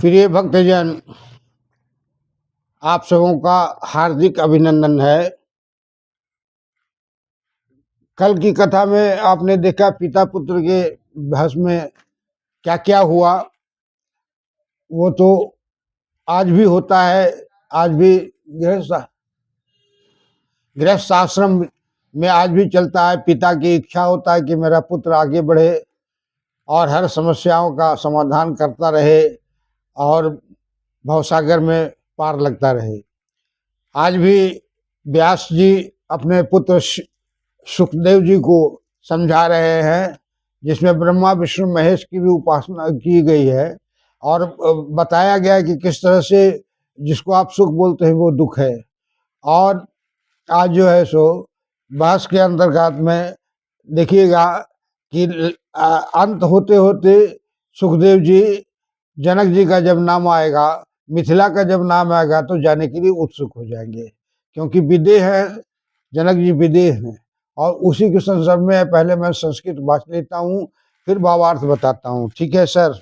प्रिय भक्तजन, आप सबों का हार्दिक अभिनंदन है। कल की कथा में आपने देखा पिता पुत्र के बहस में क्या क्या हुआ। वो तो आज भी होता है। आज भी गृहस्थ आश्रम में आज भी चलता है। पिता की इच्छा होता है कि मेरा पुत्र आगे बढ़े और हर समस्याओं का समाधान करता रहे और भवसागर में पार लगता रहे। आज भी व्यास जी अपने पुत्र सुखदेव जी को समझा रहे हैं, जिसमें ब्रह्मा विष्णु महेश की भी उपासना की गई है और बताया गया है कि किस तरह से जिसको आप सुख बोलते हैं वो दुख है। और आज जो है सो बहस के अंतर्गत में देखिएगा कि अंत होते होते सुखदेव जी, जनक जी का जब नाम आएगा, मिथिला का जब नाम आएगा तो जाने के लिए उत्सुक हो जाएंगे, क्योंकि विदेह है, जनक जी विदेह हैं। और उसी के संदर्भ में पहले मैं संस्कृत भाषा लेता हूँ, फिर भावार्थ बताता हूँ। ठीक है सर?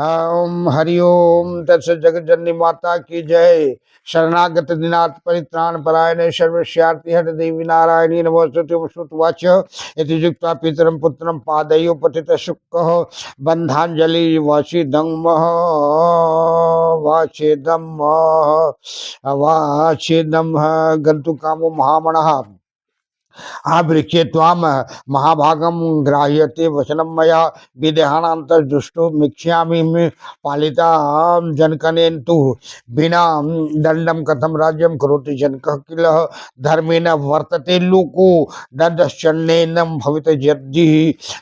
ओम हरिओम तत्सत। जगत जननी माता की जय। शरणागत दिनाथ परित्राण परायणे सर्वस्यार्ति हर देवी नारायणी नमोस्तुते श्रुतवाच इति युक्ता पितरम पुत्रम पादयो पतित शुक्कः बंधांजलि वाचिदं गन्तु कामो महामणः आवृक्षे त्वाम महाभागम ग्राह्यते वचनम मया विदेहानांतर दुष्टो मिक्ष्यामि पालिता जनकनेन्तु बिना दंडम कथम राज्यम करोति जनकः किल धर्मेण वर्तते लोको दंडश्चन्नेन भवित यद्दि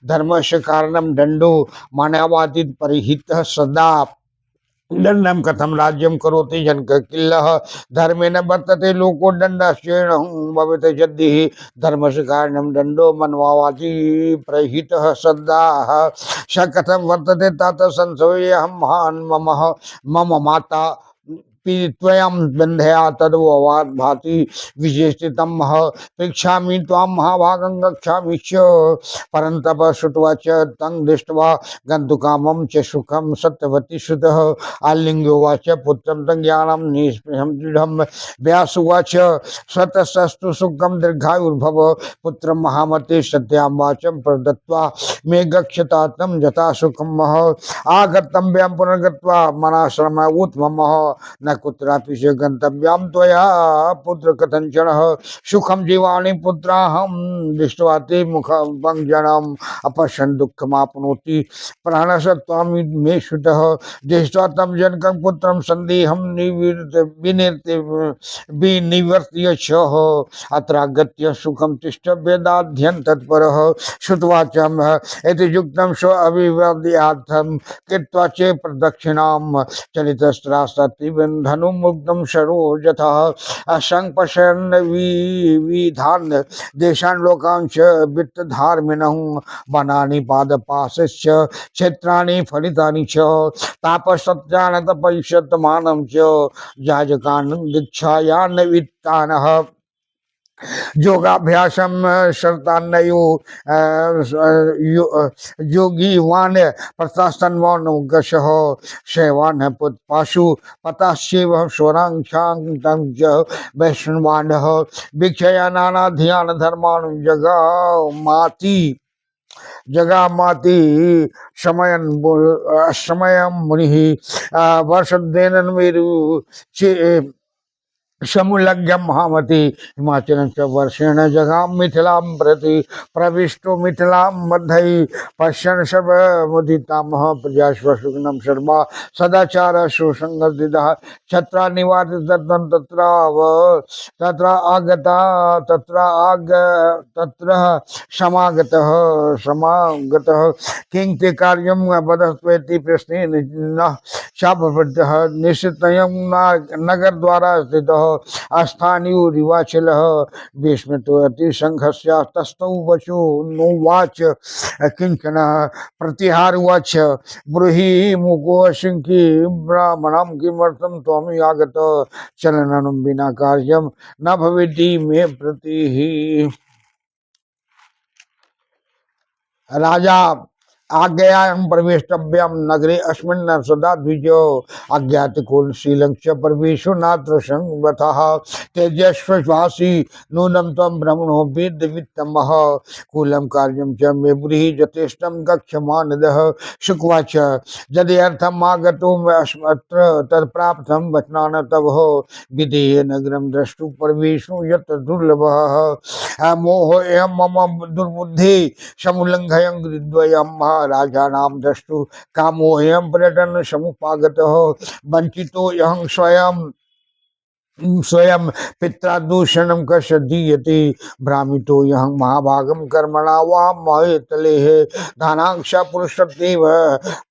धर्मस्य कारणम दंडो मानवातीत परिहितः सदा दंडम कथम राज्यम करोति जनक किल्लः धर्मेण वर्तते लोको दंडश्चेण भवित यद्दि धर्मस्य कारणम दंडो मनवावाची प्रहितः सद्दाः स कथम वर्तते तात संशयेऽहं महान् मम माता त्वयं बंधया तद्ववाद भाति विशेषितम पृच्छामि त्वां महाभागं गच्छामि च परन्तप श्रुत्वा च तं दृष्ट्वा गन्तुकामं च सुखं सत्यवती श्रुतः आलिङ्गोवाच पुत्रं तं ज्ञानं निःस्पृहं दृढं व्यासुवाच स्वतस्तु सुखं दीर्घायुर्भव पुत्रं महामते सत्यां वाचं प्रदत्त्वा मे गच्छता तं यथा सुखं आगतं व्यं पुनर्गत्वा मनाश्रम उत्तमः न कुत्रापि च गन्तव्यां त्वया पुत्र कथञ्चनः सुखं जीवाणि पुत्राहं दृष्ट्वा ते मुखभञ्जनम् अपश्यन् दुःखमाप्नोति प्राणसत्त्वं मे श्रुतः दृष्ट्वा तं जनकं पुत्रं सन्देहं विनिवर्त्य च अत्रागत्य सुखं तिष्ठव्यदाध्यन् तत्परः श्रुत्वाचम् इति युक्तं स्व अभिवाद्यार्थं कृत्वा च प्रदक्षिणां चलितस्त्रास्तीवं धनुमुग्धं सरोजथा संपश्यन् विविधान् देशान् लोकान् च वित्तधार्मिणः वनानि पादपाशश्च क्षेत्राणि फलितानि च तापसत्यान् तपयिष्यमानं च याजकान् दीक्षायान् वित्तानः योगाभ्यासम शरतान्नयो योगीवान प्रतास्तन्वान गशः शैवान पाशु पताश्चैव स्वरांक्षां वैष्णवानः भिक्षया नाना ध्यान धर्मान् जगामाति समयं मुनिः वर्षद्वेन मेरु समुलग्यम महामति हिमाचल च वर्षेण जगाम मिथिलां प्रति प्रविष्टो मिथिलां मध्य पश्यन् सर्वमुदितामह प्रजास्वसुग्नं सर्वा सदाचार सुसंगतिदः छत्रा निवारित तत्र समागतः किं ते कार्यं वदस्वेति प्रश्नेन शापवृद्धः निश्चितयं नगर द्वारा स्थितः स्थानीय रिवाचल विस्मृतोऽति संघस्यास्तौ वचो नोवाच किंचन प्रतिहारुवाच ब्रूहि मुको शंकी ब्राह्मणं किमर्थं त्वम् आगत चलनं विना कार्यं न भवेति मे प्रतिः। राजा आज्ञायां प्रवेष्टव्यम नगरे अस्मिन् सदा द्विजो अज्ञात कुल शीलं च प्रवेशो नात्र संगतः तेजस्वासी नूनं त्वं ब्रह्मणो वेद वित्तमः कुलं कार्यं च मे ब्रूहि यथेष्टं गच्छमानदः शुकवाच यदि अर्थम आगतो अस्मत्र तत्प्राप्तं वचनान तव विधेय नगरं द्रष्टुं प्रवेशो यत्र दुर्लभः मोह एवं मम दुर्बुद्धि समुल्लंघयं गृद्वयं महाराजानां द्रष्टु कामोऽयं पर्यटन समुपागतः वंचितो यहं स्वयं स्वयं पित्रा दूषणं कस्य दीयते भ्रामितो यहं महाभागं कर्मणा वा महेतले दानांश पुरुषत्वेव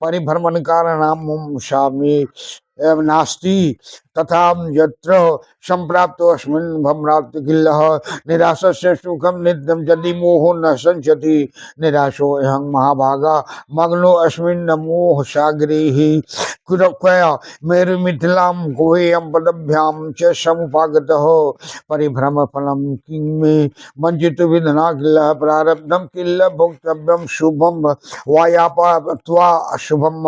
परिभ्रमण कारणं मुंशामि एवं नास्ति तथा यत्र संप्राप्तो अस्मिन् भ्रमणात् किल्लः निराशस्य सुखं नित्यं यदि मोहो न संचति निराशो अहं महाभागा मग्नो अस्मिन् मोह सागरे हि कृपया मेरु मिथिलां गुह्यं पदभ्यां च समुपागतः परिभ्रम फलं किं मे वंचित विधना किल प्रारब्धं किल भोक्तव्यं शुभं वायापा अशुभम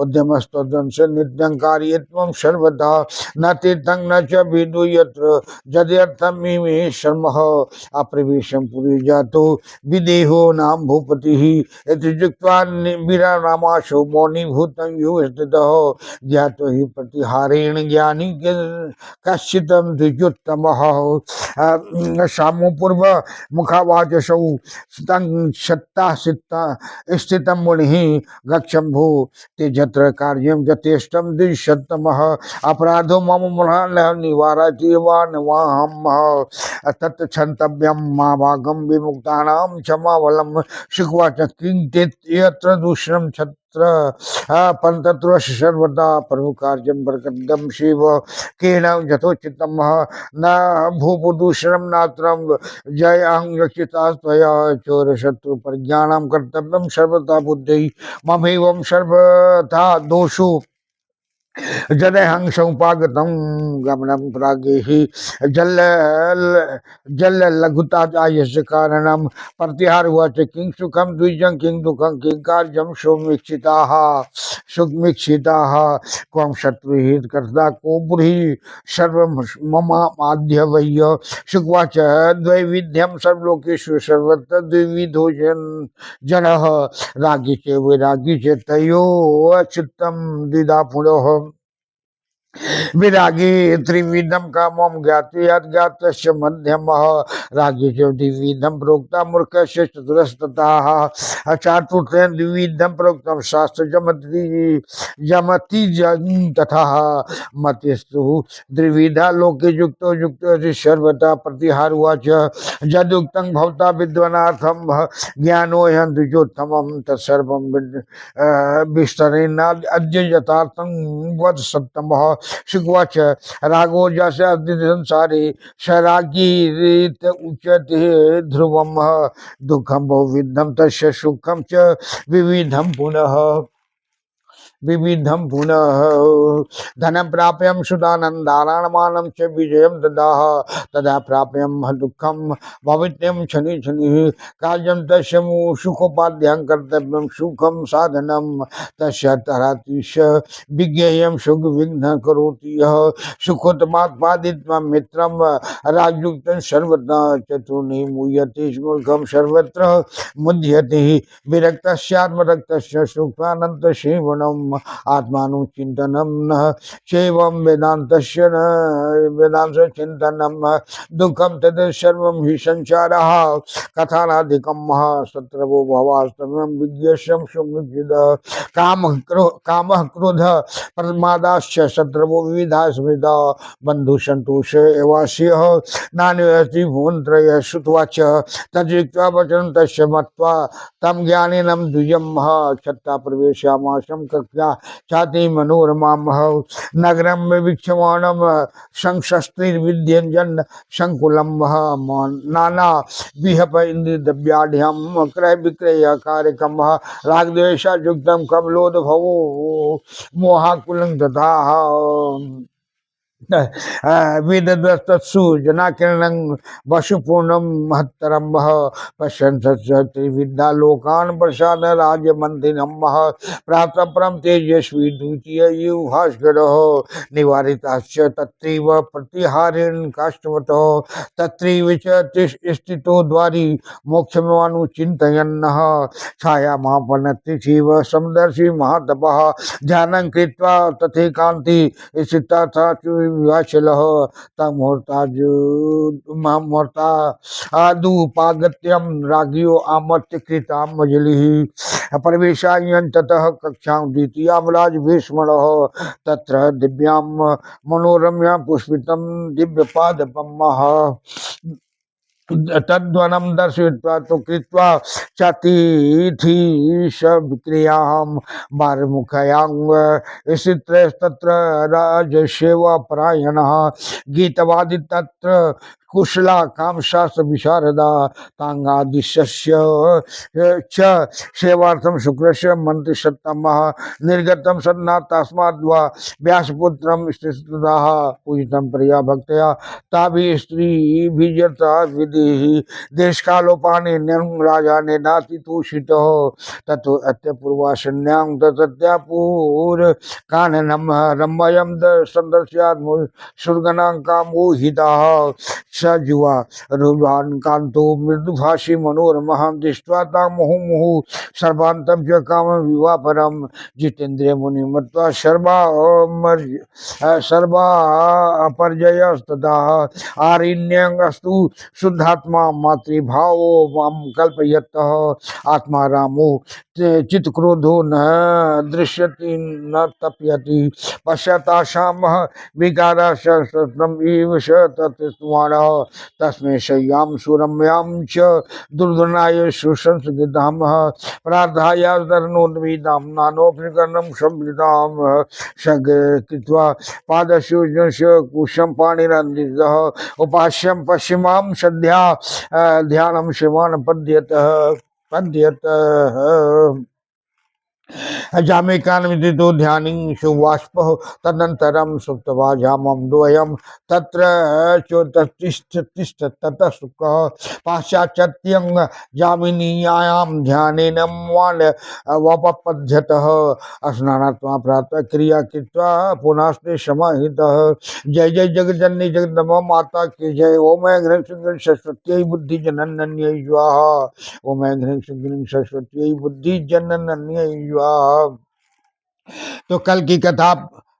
उद्यमस्तद्वंश नित्यं कार्यत्वं सर्वदा न तीर्थं न च विदु यत्र यद्यर्थं मे शर्मः अप्रवेशं पुरी जातो विदेहो नाम भूपतिः इति जित्वा विरामाशो मौनीभूतं यो स्थितः ज्ञातो हि प्रतिहारेण ज्ञानी कश्चितं द्विजोत्तमः सामो पूर्व मुखावाचसौ सत्ता सित्ता स्थितं मुनिः गच्छम्भो ते जत्र कार्यं यथेष्टं द्विशतमः अपराधो मम मुरान निवारति वा नवाहम तत् क्षन्तव्यं मा भागं विमुक्तानां क्षमावलं शुकवाच किंचित् यत्र दूषणं छत्र पंतत्र सर्वदा प्रभु कार्यं प्रकटं शिव केन यथोचितं न भूपदूषणं नात्रं जय अहंगचिता त्वया चोर शत्रु परिज्ञानं कर्तव्यं सर्वदा बुद्धि ममेवं सर्वथा दोषो जदहं समुपागतं गमनं प्रागेहि जल जल लघुता जायस्य कारणं प्रतिहार उवाच किं सुखं द्विजं किं दुःखं किं कार्यं सौमीक्षिताः सुखमीक्षिताः क्वं शत्रुहित कर्ता को बुरी सर्वं मम आद्य वह्य शुकवाच द्वैविध्यं सर्वलोकेषु सर्वत्र द्विविधो जनः रागी च वैरागी च तयो अच्युतं द्विधा पुनः विरागी त्रिविधम कामम ज्ञाते अज्ञातस्य मध्यमः रागी च द्विविधम प्रोक्ता मूर्खस्य चतुरस्ततः चातुर्थेन द्विविधम प्रोक्तम शास्त्र जमति तथा मतिस्तु द्विविधा लोके युक्तो युक्तो सर्वथा प्रतिहार उवाच यदुक्तं भवता विद्वनार्थं ज्ञानो ह्यं द्विजोत्तमं तत्सर्वं विस्तरेण अद्य यथार्थं वद सत्तमः शुकवाच रागो जस संसारे सरागी रीत उच्यते ध्रुवम दुखम बहुविधम तस्य सुखम च विविधम पुनः विविधं पुनः धनं प्राप्यं सुदानन्दाराणमानं च विजयं ददाह तदा प्राप्यं दुःखं भवित्यं शनि शनिः कार्यं तस्य सुखोपाध्यां कर्तव्यं सुखं साधनं तस्य तरातिश विज्ञेयं सुख विघ्न करोति यः सुखोत्तमात्पादित्वं मित्रं राजयुक्तं सर्वदा चतुर्णी मुह्यते मूर्खं सर्वत्र मुह्यते विरक्तस्यात्मरक्तस्य सुखानन्त सेवनम् आत्मानु चिंतनम न चैवं वेदांतस्य न वेदांत चिंतनम दुखम तद सर्वं हि संसारः कथानादिकं सत्रवो भवास्तमं विज्ञेयं सुमुचित कामः क्रोध प्रमादाश्च सत्रवो विविधा स्मृता बंधु संतोष एवास्यः नान्यस्ति भुवनत्रय श्रुत्वाच तद्युक्त्वा वचनं तस्य मत्वा तम ज्ञानेनं द्विजं छत्ता प्रवेश्यामाशं कक्षा छाति मनोरमा नगरम वीक्षमाणम संशस्त्रिर्विद्यंजन संकुलम नाना विहप इंद्रियद्रव्याढ्यम क्रय विक्रय कार्यक्रम रागद्वेषा युक्तम कमलोद भवो मोहाकुलं तथा विदधस्तत्सु जनाकिरणं वसुपूर्णं महत्तरं वः पश्यन् त्रिविद्या लोकान् प्रशान राजमन्त्रिणं वः प्राप्त परं तेजस्वी द्वितीय युभास्करः निवारिताश्च तत्रैव प्रतिहारेण काष्ठवतः तत्रैव च स्थितो द्वारि मोक्षमनुचिन्तयन्नः छायामापन्नतिशिव समदर्शि महातपः ध्यानं कृत्वा तथैकान्ति स्थितार्थाचलः तमुहूर्ता आदुपागत्यं राज्ञो आमत्य कृतामजलिः प्रवेशायन् ततः कक्षां द्वितीयां राजभीष्मणः तत्र दिव्यां मनोरम्यां पुष्पितं दिव्यपादपम्मः तद्वनं दर्शयित्वा तो कृत्वा चतिथिशक्रियां बारमुखयां स्थितस्तत्र राजसेवापरायणः गीतवादी तत्र कुशला कामशास्त्र विशारदा तांगादिशस्य च सेवार्थं शुक्रस्य मंत्रिसत्तमः निर्गतं सन्ना तस्माद्वा व्यासपुत्रं स्थितः पूजितं प्रिया भक्तया ताभि स्त्री बीजता विधि देश कालोपाने राजा ने नाति तूषितो ततो अत्य पूर्वाशन्यां तत्यापूर काननम रम्यम संदर्श्यात् सुरगणां कामोहितः स जुवा रुवान कांतो मृदुभाषी मनोरमः दृष्ट्वा तां मुहुर्मुहुः सर्वान्तं च काम विवाह परम जितेन्द्रिय मुनि मत्वा सर्वा अपरजयस्तदा आरण्यस्तु शुद्धात्मा मातृभावो मां कल्पयतः आत्मा रामो चित्क्रोधो न दृश्यति न तप्यति पश्चाताशामः विकाराशतम् इव स तत्स्मारः तस्मै शय्यां सुरम्यां च दुर्धनाय सुसंस्कृतामः प्रार्थायादर्णोन्मीदां नानोपनिकर्णं संवृतां शग कृत्वा पादस्योजनस्य कुशं पाणिरन्दितः उपास्यं पश्चिमां सद्या ध्यानं शिवान् पद्यतः जामेकान्विदितो ध्यानिं सुवाष्प तदनन्तरं सुप्तवाजामं द्वयं तत्र चोत्तिष्ठ ततः सुखः पाश्चात्यं जामिनीयां ध्यानेन वपपद्यतः स्नानात्मा प्रातः क्रिया कृत्वा पुनस्ते समाहितः जय जय जगज्जननी जगदम्बा माता की जय ओम ह्रीं श्रीं सरस्वत्यै बुद्धि जनन्यै स्वाहा ओम ह्रीं श्रीं सरस्वत्यै बुद्धि जनन्यै स्वाहा। तो कल की कथा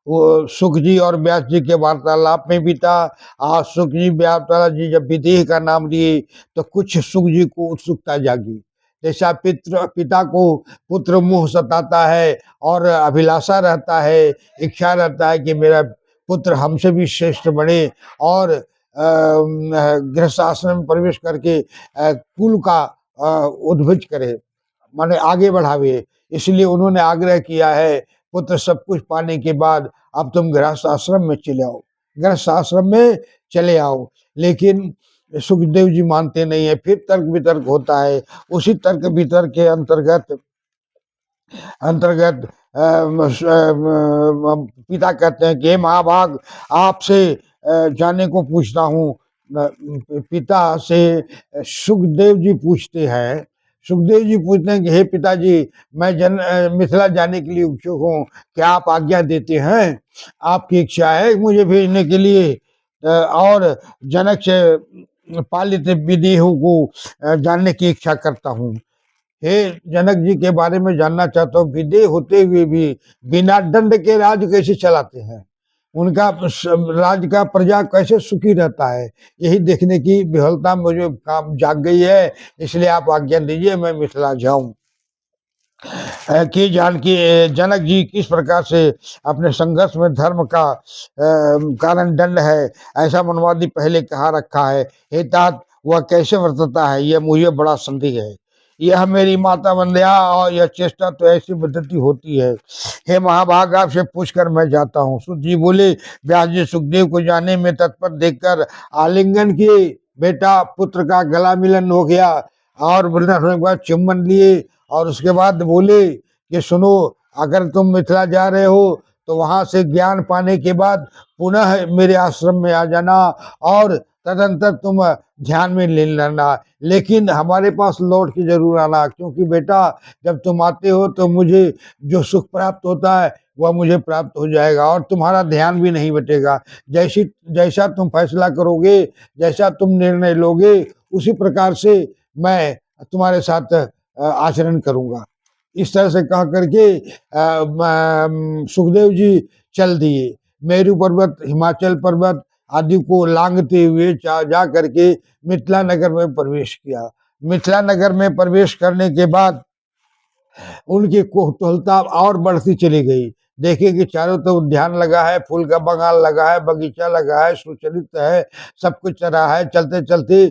वो सुख जी और व्यास जी के वार्तालाप में भी था। आज सुख जी व्यास जी जब विदेह का नाम लिए तो कुछ सुख जी को उत्सुकता जागी। जैसा पिता को पुत्र मुँह सताता है और अभिलाषा रहता है, इच्छा रहता है कि मेरा पुत्र हमसे भी श्रेष्ठ बने और गृहस्थ आश्रम में प्रवेश करके कुल का उद्भिज करे, माने आगे बढ़ावे। इसलिए उन्होंने आग्रह किया है पुत्र सब कुछ पाने के बाद अब तुम गृहस्थ आश्रम में चले आओ, गृहस्थ आश्रम में चले आओ। लेकिन सुखदेव जी मानते नहीं है। फिर तर्क वितर्क होता है। उसी तर्क वितर्क के अंतर्गत पिता कहते हैं कि हे महाभाग, आपसे जाने को पूछता हूँ। पिता से सुखदेव जी पूछते हैं, सुखदेव जी पूछते हैं कि हे पिताजी, मैं मिथिला जाने के लिए इच्छुक हूँ, क्या आप आज्ञा देते हैं? आपकी इच्छा है मुझे भेजने के लिए? और जनक से पालित विदेह को जानने की इच्छा करता हूँ। हे जनक जी के बारे में जानना चाहता हूँ, विदेह होते हुए भी बिना दंड के राज कैसे चलाते हैं, उनका राज का प्रजा कैसे सुखी रहता है, यही देखने की विहलता मुझे काम जाग गई है। इसलिए आप आज्ञा दीजिए मैं मिथिला जाऊं। कि जानकी जनक जी किस प्रकार से अपने संघर्ष में धर्म का कारण दंड है, ऐसा मनवादी पहले कहा रखा है। हे तात, वह कैसे वर्तता है यह मुझे बड़ा संदेह है। यह मेरी माता वंद्या और यह चेष्टा तो ऐसी पद्धति होती है। हे महाभाग, आपसे पूछकर मैं जाता हूँ। सुत जी बोले, व्यास जी सुखदेव को जाने में तत्पर देखकर आलिंगन किए। बेटा पुत्र का गला मिलन हो गया और मिलन होने के बाद चुम्बन लिए और उसके बाद बोले कि सुनो, अगर तुम मिथिला जा रहे हो तो वहां से ज्ञान पाने के बाद पुनः मेरे आश्रम में आ जाना और तदंतर तुम ध्यान में ले लेना, लेकिन हमारे पास लौट के जरूर आना, क्योंकि बेटा जब तुम आते हो तो मुझे जो सुख प्राप्त होता है वह मुझे प्राप्त हो जाएगा और तुम्हारा ध्यान भी नहीं बटेगा। जैसा तुम फैसला करोगे, जैसा तुम निर्णय लोगे, उसी प्रकार से मैं तुम्हारे साथ आचरण करूंगा। इस तरह से कह करके सुखदेव जी चल दिए। मेरू पर्वत, हिमाचल पर्वत आदि को लांघते हुए जा करके मिथिला नगर में प्रवेश किया। मिथिला नगर में प्रवेश करने के बाद उनकी कौतूहलता और बढ़ती चली गई। देखिए कि चारों तरफ उद्यान लगा है, फूल का बगान लगा है, बगीचा लगा है, सुचलित है, सब कुछ चला है। चलते चलते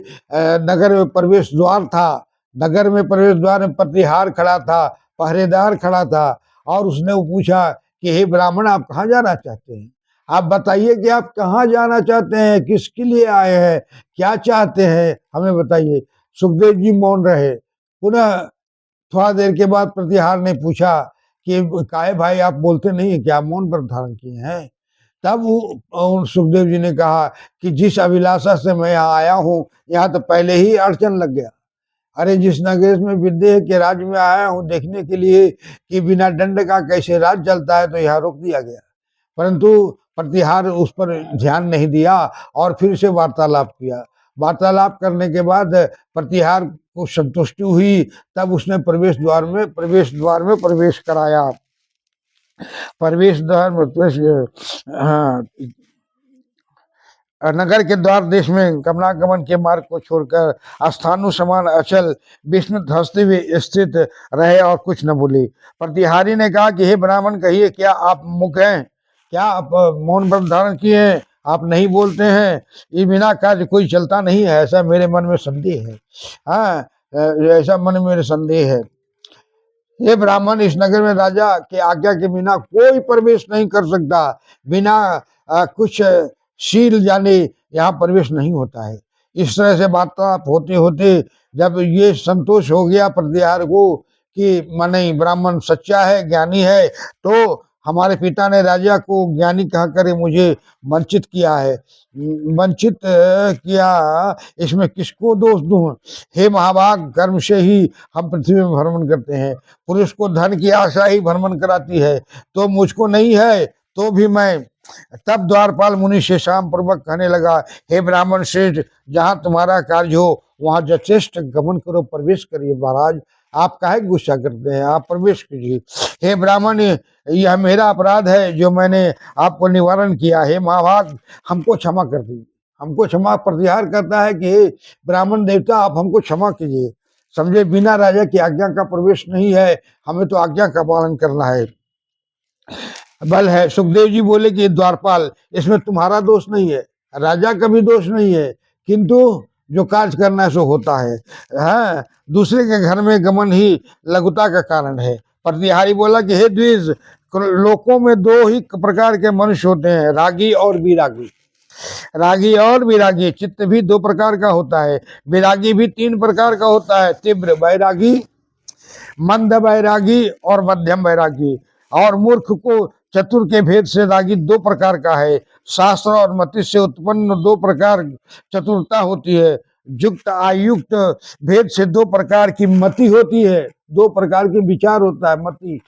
नगर में प्रवेश द्वार था। नगर में प्रवेश द्वार में प्रतिहार खड़ा था, पहरेदार खड़ा था, और उसने वो पूछा कि हे ब्राह्मण, आप कहाँ जाना चाहते हैं? आप बताइए कि आप कहाँ जाना चाहते हैं, किसके लिए आए हैं, क्या चाहते हैं, हमें बताइए। सुखदेव जी मौन रहे। पुनः थोड़ा देर के बाद प्रतिहार ने पूछा कि काहे भाई, आप बोलते नहीं है, क्या मौन व्रत धारण किए हैं? तब वो सुखदेव जी ने कहा कि जिस अभिलाषा से मैं यहाँ आया हूँ, यहाँ तो पहले ही अड़चन लग गया। अरे जिस नगेश में विदेह के राज्य में आया हूँ देखने के लिए कि बिना दंड का कैसे राज चलता है, तो यहाँ रोक दिया गया। परंतु प्रतिहार उस पर ध्यान नहीं दिया और फिर से वार्तालाप किया। वार्तालाप करने के बाद प्रतिहार को संतुष्टि हुई, तब उसने प्रवेश द्वार में प्रवेश कराया। प्रवेश द्वार में हाँ, नगर के द्वार देश में गमनागमन के मार्ग को छोड़कर स्थानु समान अचल विष्णु हंसते हुए स्थित रहे और कुछ न बोले। प्रतिहारी ने कहा कि हे ब्राह्मण, कहिए, क्या आप मूक हैं? क्या आप मौन व्रत धारण किए हैं? आप नहीं बोलते हैं? ये बिना कार्य कोई चलता नहीं है, ऐसा मेरे मन में संदेह है। हाँ, ऐसा मन में मेरे संदेह है। ये ब्राह्मण, इस नगर में राजा के आज्ञा के बिना कोई प्रवेश नहीं कर सकता। बिना कुछ शील जाने यहाँ प्रवेश नहीं होता है। इस तरह से वार्तालाप होते होते जब ये संतोष हो गया प्रतिहार को कि माने ब्राह्मण सच्चा है, ज्ञानी है, तो हमारे पिता ने राजा को ज्ञानी कहकर मुझे वंचित किया है। वंचित किया, इसमें किसको दोष दूं? हे महाभाग, कर्म से ही हम पृथ्वी में भ्रमण करते हैं। पुरुष को धन की आशा ही भ्रमण कराती है, तो मुझको नहीं है तो भी मैं। तब द्वारपाल मुनि से शाम पूर्वक कहने लगा, हे ब्राह्मण श्रेष्ठ, जहां तुम्हारा कार्य हो वहां यथेष्ट गमन करो, प्रवेश करिए। महाराज, आप काहे गुस्सा करते हैं? आप प्रवेश कीजिए। हे ब्राह्मण, यह मेरा अपराध है जो मैंने आपको निवारण किया। हे महाभाग, हमको क्षमा कर दीजिए। हमको क्षमा। प्रतिहार करता है कि हे ब्राह्मण देवता, आप हमको क्षमा कीजिए। समझे, बिना राजा की आज्ञा का प्रवेश नहीं है, हमें तो आज्ञा का पालन करना है, बल है। सुखदेव जी बोले कि द्वारपाल, इसमें तुम्हारा दोष नहीं है, राजा का भी दोष नहीं है, किंतु जो कार्य करना है सो होता है। हाँ, दूसरे के घर में गमन ही लघुता का कारण है। प्रतिहारी बोला कि हे द्विज, लोकों में दो ही प्रकार के मनुष्य होते हैं, रागी और विरागी। रागी और विरागी, चित्त भी दो प्रकार का होता है, विरागी भी तीन प्रकार का होता है, तीव्र वैरागी, मंद वैरागी और मध्यम वैरागी। और मूर्ख को चतुर के भेद से रागी दो प्रकार का है। शास्त्र और मति से उत्पन्न दो प्रकार चतुरता होती है। युक्त आयुक्त भेद से दो प्रकार की मति होती है, दो प्रकार के विचार होता है, मति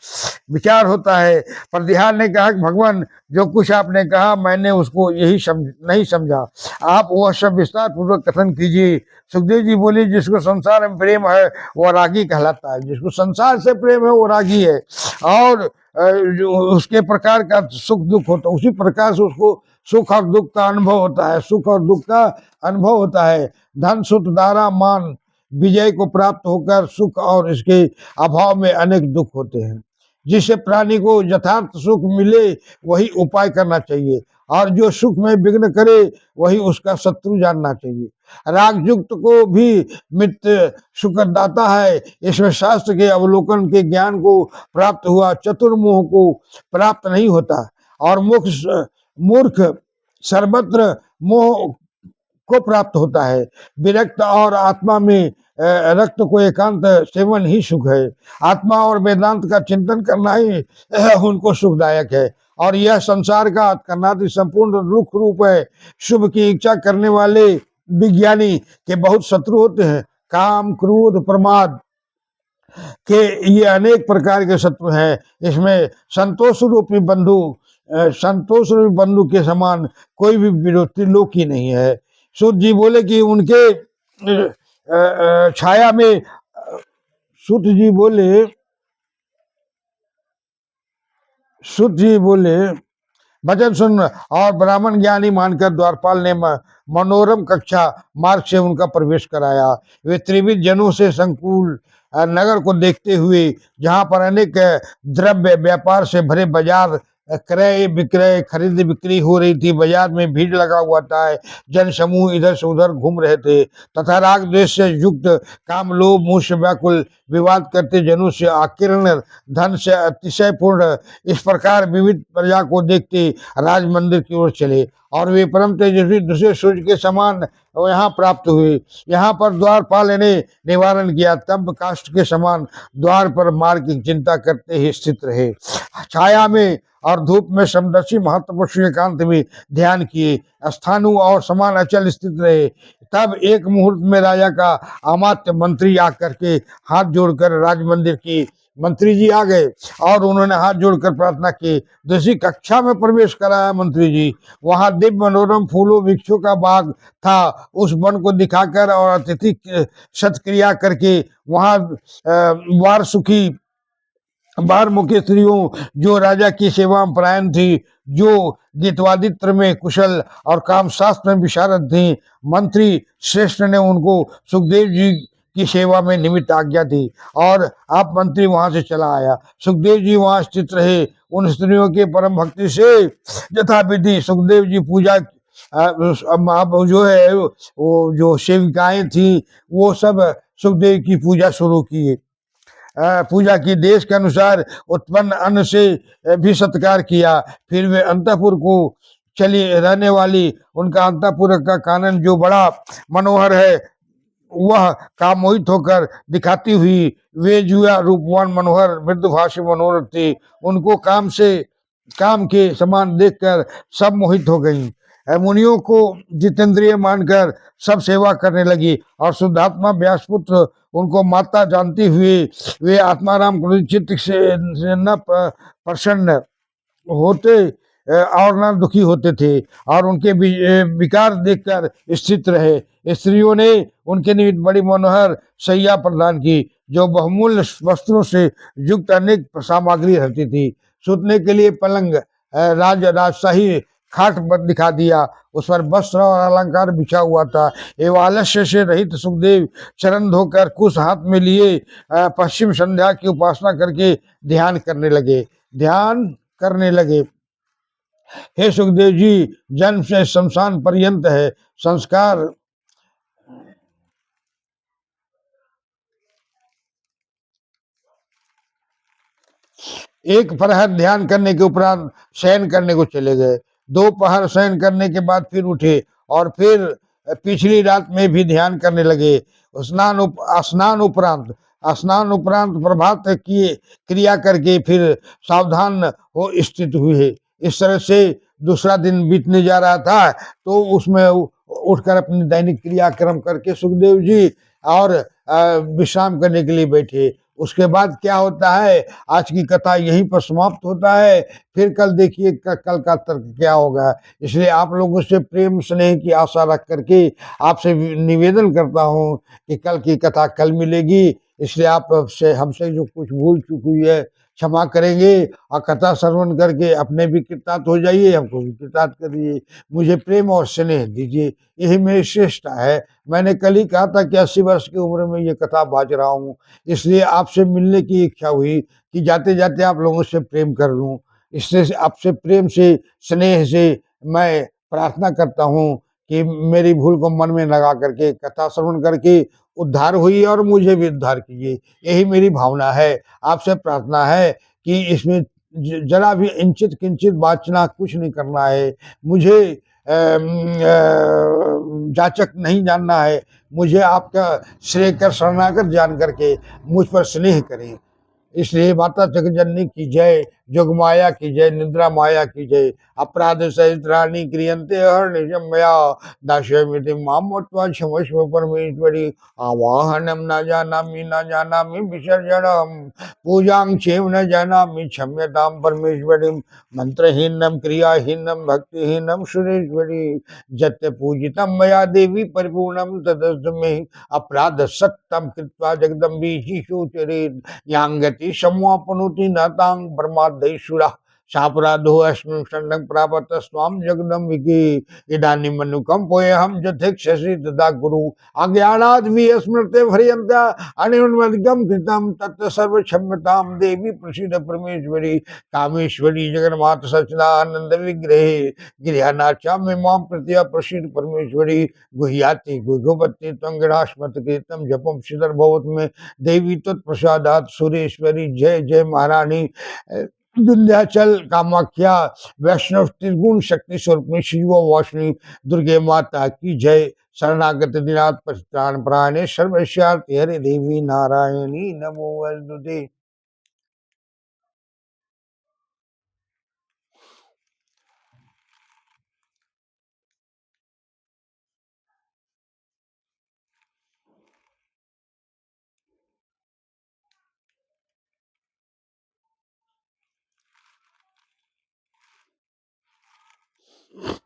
विचार होता है। प्रतिहार ने कहा कि भगवान, जो कुछ आपने कहा मैंने उसको यही नहीं समझा, आप वह सब विस्तार पूर्वक कथन कीजिए। सुखदेव जी बोले, जिसको संसार में प्रेम है वह रागी कहलाता है। जिसको संसार से प्रेम है वो रागी है, और जो उसके प्रकार का सुख दुख होता है, उसी प्रकार से उसको सुख और दुख का अनुभव होता है। सुख और दुख का अनुभव होता है। धन सुख दारा मान विजय को प्राप्त होकर सुख और इसके अभाव में अनेक दुख होते हैं। जिससे प्राणी को यथार्थ सुख मिले वही उपाय करना चाहिए, और जो सुख में विघ्न करे वही उसका शत्रु जानना चाहिए। राग युक्त को भी मित्र सुखदाता है, इसमें शास्त्र के अवलोकन के ज्ञान को प्राप्त हुआ चतुर्मोह को प्राप्त नहीं होता। और मूर्ख सर्वत्र मोह को प्राप्त होता है। विरक्त और आत्मा में रक्त को एकांत सेवन ही सुख है। आत्मा और वेदांत का चिंतन करना ही उनको सुखदायक है। और यह संसार का कर्नाटक संपूर्ण रुख रूप है। शुभ की इच्छा करने वाले विज्ञानी के बहुत शत्रु होते हैं। काम, क्रोध, प्रमाद के ये अनेक प्रकार के शत्रु हैं। इसमें संतोष रूपी बंधु के समान कोई भी विरोधी लोक ही नहीं है। सूत जी बोले कि उनके छाया में सूत जी बोले वचन सुन और ब्राह्मण ज्ञानी मानकर द्वारपाल ने मनोरम कक्षा मार्ग से उनका प्रवेश कराया। वे त्रिविध जनों से संकुल नगर को देखते हुए, जहां पर अनेक द्रव्य व्यापार से भरे बाजार, क्रय विक्रय खरीद बिक्री हो रही थी, बाजार में भीड़ लगा हुआ था, जन समूह इधर से उधर घूम रहे थे तथा राग द्वेष से युक्त, काम लोभ मुँह से व्याकुल, विवाद करते जनों से आकीर्ण, धन से अतिशय पूर्ण, इस प्रकार विविध प्रजा को देखते राज मंदिर की ओर चले और वे परम तेजस्वी दूसरे सूर्य के समान यहाँ प्राप्त हुए। यहाँ पर द्वारपाल ने निवारण किया, तब काष्ठ के समान द्वार पर मार्ग की चिंता करते ही स्थित रहे। छाया में और धूप में समदर्शी महत्वपुरुष एकांत में ध्यान किए, स्थानु और समान अचल स्थित रहे। तब एक मुहूर्त में राजा का अमात्य मंत्री आकर के हाथ जोड़कर राजमंदिर की, मंत्री जी आ गए और उन्होंने हाथ जोड़कर प्रार्थना की। दूसरी कक्षा में प्रवेश कराया मंत्री जी। वहां दिव्य मनोरम फूलों वृक्षों का बाग था। उस वन को दिखाकर और अतिथि सत्क्रिया करके वहां वारसुखी बार मुखी स्त्रियों जो राजा की सेवा में परायण थी, जो गीतवादित्र में कुशल और काम शास्त्र में विशारद थी, मंत्री श्रेष्ठ ने उनको सुखदेव जी की सेवा में निमित्त आज्ञा दी और आप मंत्री वहां से चला आया। सुखदेव जी वहां स्थित रहे। उन स्त्रियों के परम भक्ति से यथाविधि सुखदेव जी पूजा अब जो है वो जो सेविकाएं थी वो सब सुखदेव की पूजा शुरू की। पूजा की, देश के अनुसार उत्पन्न अन्न से भी सत्कार किया। फिर वे अंतपुर को चली रहने वाली, उनका अंतपुर का कानन जो बड़ा मनोहर है वह कामोहित होकर दिखाती हुई, वे जुआ रूपवान मनोहर मृदुभाषी मनोहर थी। उनको काम के समान देखकर सब मोहित हो गईं। मुनियों को जितेंद्रिय मानकर सब सेवा करने लगी और शुद्धात्मा व्यासपुत्र उनको माता जानती हुए वे आत्माराम चित्त से न प्रसन्न होते और न दुखी होते थे और उनके विकार देखकर स्थित रहे। स्त्रियों ने उनके निमित्त बड़ी मनोहर शैया प्रदान की, जो बहुमूल्य वस्त्रों से युक्त अनेक सामग्री रहती थी। सुतने के लिए पलंग, राजशाही खाट पर दिखा दिया, उस पर वस्त्र और अलंकार बिछा हुआ था। एवं आलस्य से रहित सुखदेव चरण धोकर कुश हाथ में लिए पश्चिम संध्या की उपासना करके ध्यान करने लगे। हे सुखदेव जी, जन्म से शमशान पर्यंत है संस्कार एक प्रहर ध्यान करने के उपरांत शयन करने को चले गए। 2 पहर शयन करने के बाद फिर उठे और फिर पिछली रात में भी ध्यान करने लगे। स्नान उपरांत प्रभात की क्रिया करके फिर सावधान हो स्थित हुए। इस तरह से दूसरा दिन बीतने जा रहा था तो उसमें उठकर अपनी दैनिक क्रियाक्रम करके सुखदेव जी और विश्राम करने के लिए बैठे। उसके बाद क्या होता है, आज की कथा यहीं पर समाप्त होता है। फिर कल देखिए कल का तर्क क्या होगा। इसलिए आप लोगों से प्रेम स्नेह की आशा रख करके आपसे निवेदन करता हूँ कि कल की कथा कल मिलेगी। इसलिए आप से हमसे जो कुछ भूल चूक हुई है क्षमा करेंगे और कथा श्रवण करके अपने भी कृतार्थ हो जाइए, हमको भी कृतार्थ करिए। मुझे प्रेम और स्नेह दीजिए, यही मेरी श्रेष्ठता है। मैंने कल ही कहा था कि 80 वर्ष की उम्र में ये कथा बाज रहा हूँ, इसलिए आपसे मिलने की इच्छा हुई कि जाते जाते आप लोगों से प्रेम कर लूँ। इससे आपसे प्रेम से स्नेह से मैं प्रार्थना करता हूँ कि मेरी भूल को मन में लगा करके कथा श्रवण करके उद्धार हुई और मुझे भी उद्धार कीजिए, यही मेरी भावना है। आपसे प्रार्थना है कि इसमें जरा भी इंचित किंचित वाचना कुछ नहीं करना है। मुझे जाचक नहीं जानना है। मुझे आपका श्रेय कर शरणागत जान करके मुझ पर स्नेह करें। इसलिए माता जगजननी की जय, जोग माया की जय, निद्रा माया की जय। अपराध सहित रानी क्रियंते हर निजम मया, दास्यमिति मामोत्वा क्षमस्व परमेश्वरी। आवाहनम न जानामि न जानामि विसर्जनम, पूजां क्षेम न जानामि क्षम्यतां परमेश्वरी। मंत्रहीनम क्रियाहीनम भक्तिहीनम सुरेश्वरी, जत्य पूजितम मया देवी परिपूर्णम तदस्तु मे। अपराध सत्तम कृत्वा जगदम्बी शिशुचरित, यांगति समवापनोति न तां परमादेशुरा। सापराधो अस्मिन् शरणं प्रापत स्वाम जगदम्बिके। इदानीं मनुकंपोऽहं यथेक्षसि तथा कुरु, अज्ञानाद् विस्मृते भर्यन्ता अनिर्मदिकं कृतं तत् सर्व क्षम्यतां देवी प्रसीद परमेश्वरी। कामेश्वरी जगन्माता सच्चिदानंद विग्रहे, गृहनाचाम्य मां प्रत्या प्रसीद परमेश्वरी। गुह्याति गुह्यपति त्वं गणास्मत् कृतं जपम सिद्धर भवत में, देवी तत्प्रसादात् सुरेश्वरी। जय जय महारानी विंध्याचल कामाख्या वैष्णव त्रिगुण शक्ति स्वरूप शिव वासनी दुर्गे माता की जय। शरणागत दिनाथ परित्राण प्राणे सर्वस्यार्थ हरे देवी नारायणी नमोस्तुते।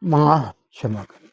माँ क्षमा कर।